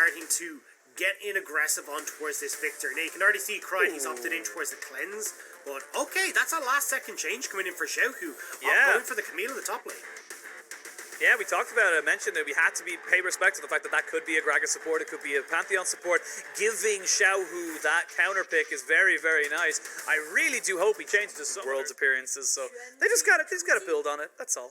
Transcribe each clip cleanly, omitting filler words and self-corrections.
starting to get in aggressive on towards this Victor. Now you can already see Crying, he's opted in towards the cleanse. But okay, that's a last second change coming in for Xiaohu. Going for the Camille in the top lane. Yeah, we talked about it. I mentioned that we had to pay respect to the fact that that could be a Gragas support, it could be a Pantheon support. Giving Xiaohu that counter pick is very, very nice. I really do hope he changes his Worlds appearances, so they just got to build on it, that's all.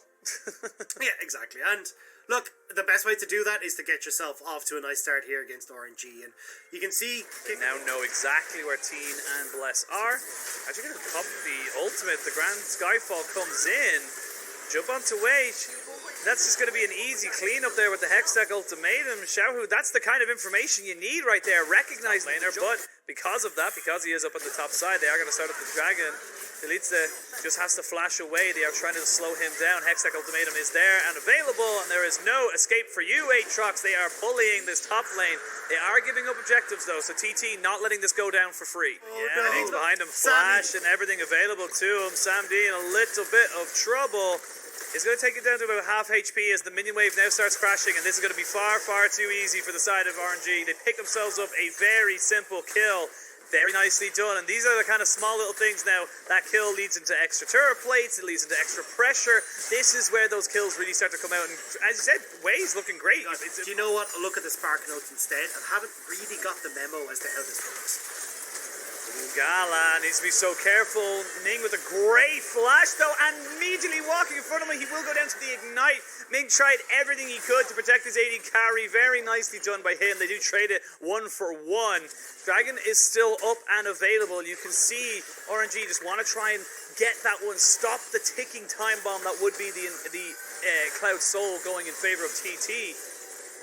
Yeah, exactly. And look, the best way to do that is to get yourself off to a nice start here against RNG. And you can see... They now know exactly where Teen and Bless are. As you're going to pump the ultimate, the Grand Skyfall comes in. Jump onto Wage. That's just going to be an easy cleanup there with the Hextech Ultimatum. Xiaohu, that's the kind of information you need right there. Recognize laner, but because of that, because he is up on the top side, they are going to start up the Dragon. Elitza just has to flash away. They are trying to slow him down. Hextech Ultimatum is there and available, and there is no escape for you, Aatrox. They are bullying this top lane. They are giving up objectives, though, so TT not letting this go down for free. And he's behind him. Flash and everything available to him. Sam D in a little bit of trouble. It's going to take it down to about half HP as the minion wave now starts crashing, and this is going to be far, far too easy for the side of RNG. They pick themselves up a very simple kill. Very nicely done, and these are the kind of small little things now. That kill leads into extra turret plates, it leads into extra pressure. This is where those kills really start to come out, and as you said, Way's looking great. Do you know what? Look at the Spark Notes instead, and haven't really got the memo as to how this works. Gala needs to be so careful. Ming with a great flash, though, and immediately walking in front of him, he will go down to the Ignite. Ming tried everything he could to protect his AD carry. Very nicely done by him. They do trade it 1 for 1. Dragon is still up and available. You can see RNG just want to try and get that one, stop the ticking time bomb that would be the Cloud Soul going in favor of TT.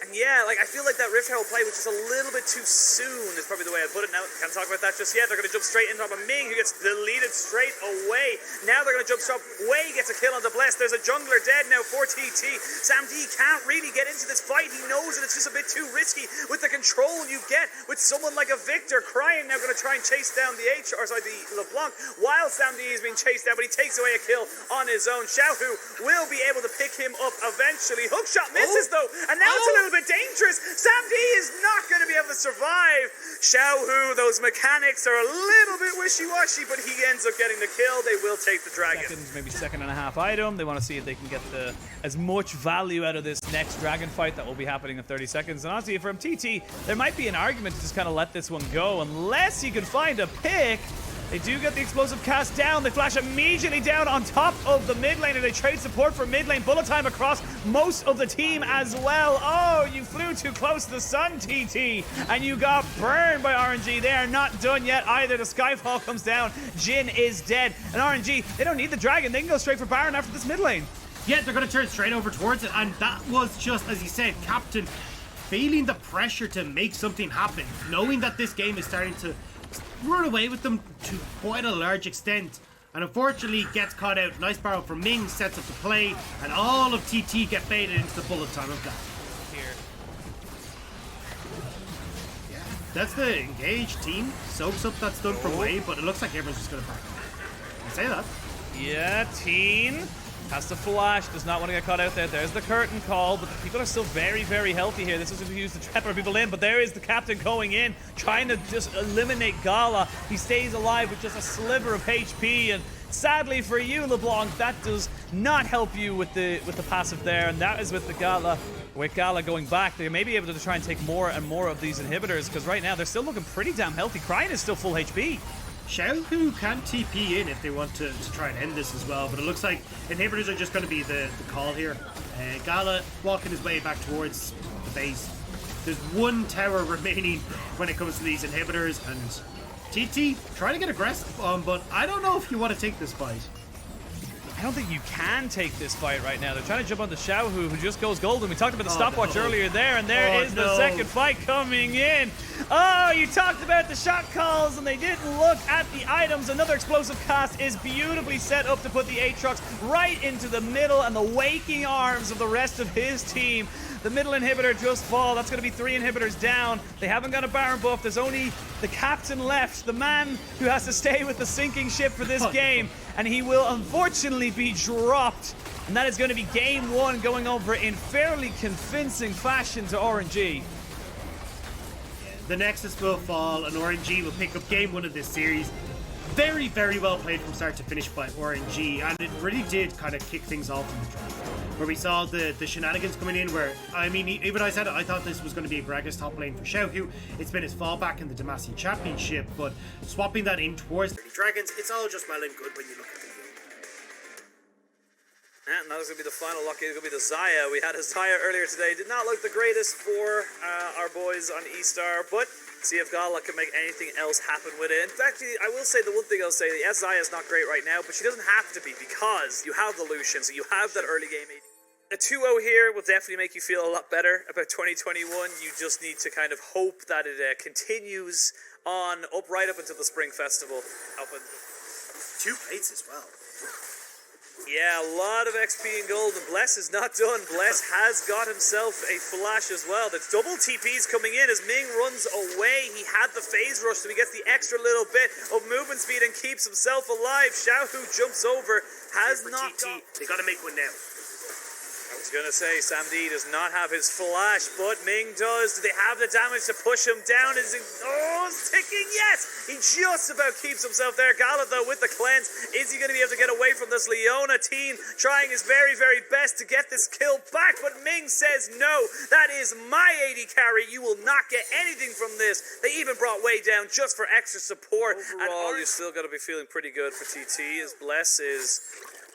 And yeah, like I feel like that Rift Herald play was just a little bit too soon is probably the way I'd put it. Now, can't talk about that just yet. They're going to jump straight in on Ming, who gets deleted straight away. Now they're going to jump straight away, gets a kill on the Bless. There's a jungler dead now for TT. Sam D can't really get into this fight. He knows that it's just a bit too risky with the control you get with someone like a Victor. Crying now going to try and chase down the the LeBlanc while Sam D is being chased down, but he takes away a kill on his own. Xiaohu will be able to pick him up eventually. Hookshot misses though, and now it's a little bit dangerous. Sam D is not going to be able to survive. Xiaohu, those mechanics are a little bit wishy-washy, but he ends up getting the kill. They will take the Dragon. Maybe second and a half item. They want to see if they can get as much value out of this next Dragon fight that will be happening in 30 seconds. And honestly, from TT, there might be an argument to just kind of let this one go unless you can find a pick. They do get the explosive cast down. They flash immediately down on top of the mid lane, and they trade support for mid lane. Bullet time across most of the team as well. Oh, you flew too close to the sun, TT, and you got burned by RNG. They are not done yet either. The Skyfall comes down. Jin is dead. And RNG, they don't need the Dragon. They can go straight for Baron after this mid lane. Yeah, they're going to turn straight over towards it, and that was just, as you said, Captain feeling the pressure to make something happen, knowing that this game is starting to run away with them to quite a large extent, and unfortunately gets caught out. Nice barrel from Ming, sets up the play, and all of TT get baited into the bullet time of that. Here. That's the engaged team. Soaks up that stun from Wave, but it looks like everyone's just going to back up. I say that. Yeah, Teen has to flash, does not want to get caught out there. There's the curtain call, but the people are still very, very healthy here. This is going to be used to trap people in, but there is the captain going in, trying to just eliminate Gala. He stays alive with just a sliver of HP, and sadly for you, LeBlanc, that does not help you with the passive there, and that is with the Gala. With Gala going back, they may be able to try and take more and more of these inhibitors, because right now they're still looking pretty damn healthy. Crying is still full HP. Xiaohu can TP in if they want to try and end this as well, but it looks like inhibitors are just going to be the call here. Gala walking his way back towards the base. There's one tower remaining when it comes to these inhibitors, and TT trying to get aggressive on, but I don't know if you want to take this fight. I don't think you can take this fight right now. They're trying to jump on the Xiaohu, who just goes golden. We talked about the stopwatch earlier there, and there is the second fight coming in. Oh, you talked about the shot calls, and they didn't look at the items. Another explosive cast is beautifully set up to put the Aatrox right into the middle and the waking arms of the rest of his team. The middle inhibitor just fall. That's going to be 3 inhibitors down. They haven't got a Baron buff. There's only the captain left, the man who has to stay with the sinking ship for this game, and he will unfortunately be dropped. And that is going to be game 1 going over in fairly convincing fashion to RNG. The Nexus will fall and RNG will pick up game 1 of this series. Very, very well played from start to finish by RNG, and it really did kind of kick things off in the draft, where we saw the shenanigans coming in, where, I mean, even I said it, I thought this was going to be a Gragas top lane for Xiaohu. It's been his fallback in the Demacia Championship, but swapping that in towards Dragons, it's all just well and good when you look at the game. And that was going to be the final lock. It's going to be the Xayah. We had a Xayah earlier today. Did not look the greatest for our boys on E-Star, but see if Gala can make anything else happen with it. In fact, I will say the one thing I'll say, the Xayah is not great right now, but she doesn't have to be because you have the Lucian, so you have that early game AD. A 2-0 here will definitely make you feel a lot better about 2021. You just need to kind of hope that it continues on right up until the Spring Festival. 2 plates as well. Yeah, a lot of XP and gold, and Bless is not done. Bless has got himself a flash as well. There's double TPs coming in as Ming runs away. He had the phase rush, so he gets the extra little bit of movement speed and keeps himself alive. Xiaohu jumps over, has not TT. They got to make one now. I was going to say, Sam D does not have his flash, but Ming does. Do they have the damage to push him down? Is it, it's ticking, yes! He just about keeps himself there. Gala, though, with the cleanse. Is he going to be able to get away from this Leona team? Trying his very, very best to get this kill back, but Ming says no. That is my AD carry. You will not get anything from this. They even brought way down just for extra support. Overall, you still got to be feeling pretty good for TT, as Bless is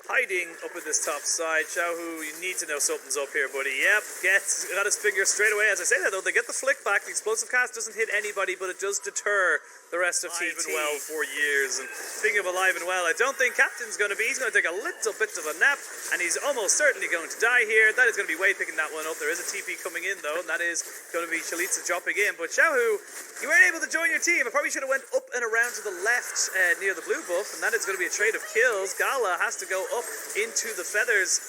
hiding up at this top side. Xiaohu, you need to know something's up here, buddy. Yep, got his finger straight away. As I say that, though, they get the flick back. The explosive cast doesn't hit anybody, but it does deter the rest of TT. Alive and well for years. And speaking of alive and well, I don't think Captain's going to be. He's going to take a little bit of a nap, and he's almost certainly going to die here. That is going to be Wade picking that one up. There is a TP coming in, though, and that is going to be Chalitza dropping in. But Xiaohu, you weren't able to join your team. I probably should have went up and around to the left near the blue buff, and that is going to be a trade of kills. Gala has to go up into the feathers.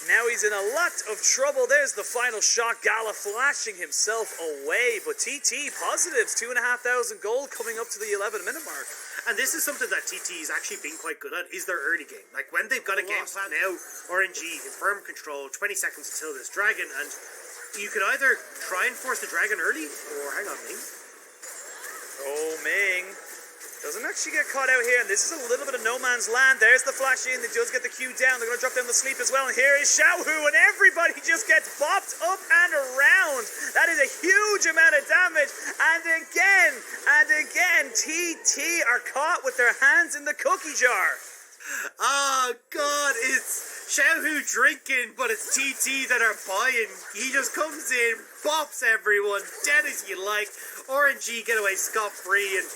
Now he's in a lot of trouble. There's the final shot. Gala flashing himself away. But TT positives, 2,500 gold coming up to the 11-minute mark. And this is something that TT has actually been quite good at, is their early game. Like, when they've got a game plan now, RNG in firm control, 20 seconds until this dragon, and you could either try and force the dragon early, or hang on, Ming. Oh, Ming doesn't actually get caught out here, and this is a little bit of no man's land. There's the flash in. They just get the Q down. They're going to drop down the sleep as well, and here is Xiaohu, and everybody just gets bopped up and around. That is a huge amount of damage, and again, TT are caught with their hands in the cookie jar. Oh, God, it's Xiaohu drinking, but it's TT that are buying. He just comes in, bops everyone, dead as you like. RNG get away scot-free, and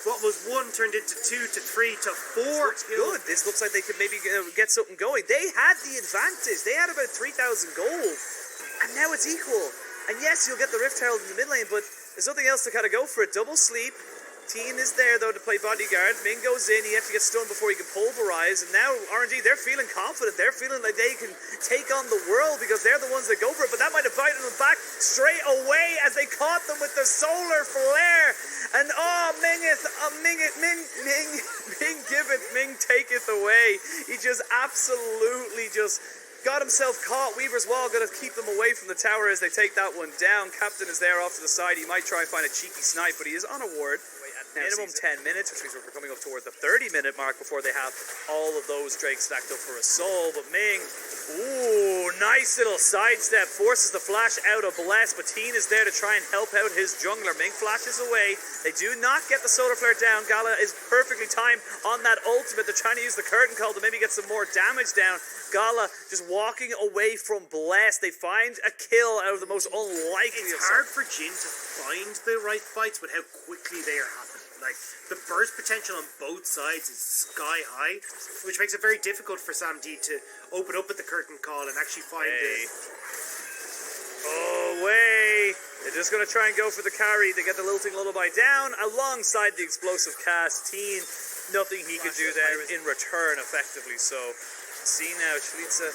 what was 1 turned into 2 to 3 to 4 kills. Good. This looks like they could maybe get something going. They had the advantage. They had about 3,000 gold, and now it's equal. And yes, you'll get the Rift Herald in the mid lane, but there's nothing else to kind of go for it. Double sleep. Teen is there, though, to play bodyguard. Ming goes in. He has to get stunned before he can pulverize. And now RNG, they're feeling confident. They're feeling like they can take on the world because they're the ones that go for it. But that might have invited them back straight away as they caught them with the solar flare. And Ming giveth, Ming taketh away. He just absolutely just got himself caught. Weaver's Wall going to keep them away from the tower as they take that one down. Captain is there off to the side. He might try and find a cheeky snipe, but he is on a ward. Minimum 10 minutes, which means we're coming up toward the 30-minute mark before they have all of those drakes stacked up for a soul. But Ming, ooh, nice little sidestep, forces the flash out of Bless, but Teen is there to try and help out his jungler. Ming flashes away. They do not get the solar flare down. Gala is perfectly timed on that ultimate. They're trying to use the curtain call to maybe get some more damage down. Gala just walking away from Bless. They find a kill out of the most unlikely. It's hard for Jin to find the right fights with how quickly they are happening. Like, the burst potential on both sides is sky high, which makes it very difficult for Sam D to open up at the curtain call and actually find it. Oh, way! They're just going to try and go for the carry. They get the lilting lullaby down alongside the explosive cast. Teen, nothing he could do there in return effectively. So, see now, Chalitza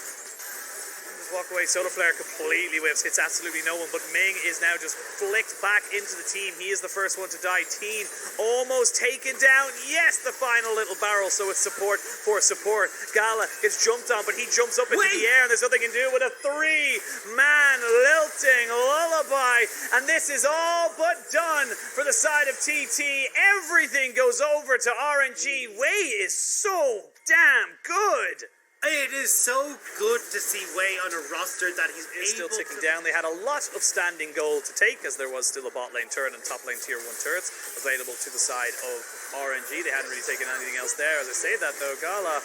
just walk away. Solar Flare completely whiffs, hits absolutely no one, but Ming is now just flicked back into the team. He is the first one to die. Teen almost taken down. Yes, the final little barrel, so it's support for support. Gala gets jumped on, but he jumps up into the air, and there's nothing he can do with a 3-man lilting lullaby. And this is all but done for the side of TT. Everything goes over to RNG. Wei is so damn good. It is so good to see Wei on a roster that he's Still able ticking to... down. They had a lot of standing gold to take, as there was still a bot lane turret and top lane tier 1 turrets available to the side of RNG. They hadn't really taken anything else there. As I say that though, Gala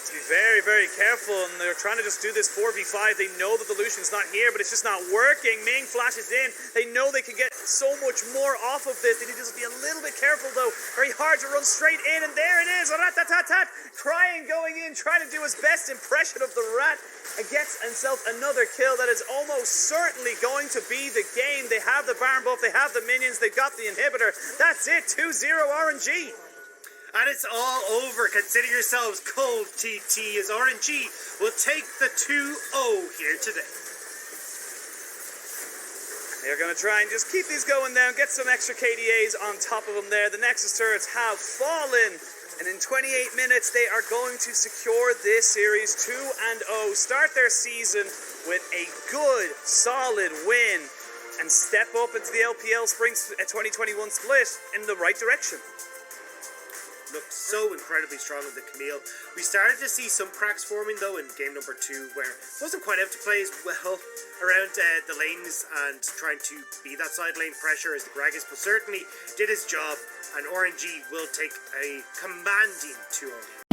to be very, very careful, and they're trying to just do this 4v5. They know that the Lucian's not here, but it's just not working. Ming flashes in. They know they can get so much more off of this. They need to just be a little bit careful, though. Very hard to run straight in, and there it is. Rat-tat-tat-tat. Crying going in, trying to do his best impression of the rat, and gets himself another kill. That is almost certainly going to be the game. They have the Baron buff. They have the minions. They've got the inhibitor. That's it. 2-0 RNG. And it's all over. Consider yourselves cold, TT, as RNG will take the 2-0 here today. They're going to try and just keep these going down, get some extra KDAs on top of them there. The Nexus turrets have fallen, and in 28 minutes they are going to secure this series 2-0, start their season with a good, solid win, and step up into the LPL Spring 2021 split in the right direction. Looked so incredibly strong with the Camille. We started to see some cracks forming though in game number 2, where it wasn't quite able to play as well around the lanes and trying to be that side lane pressure as the Gragas, but certainly did his job, and RNG will take a commanding 2-0.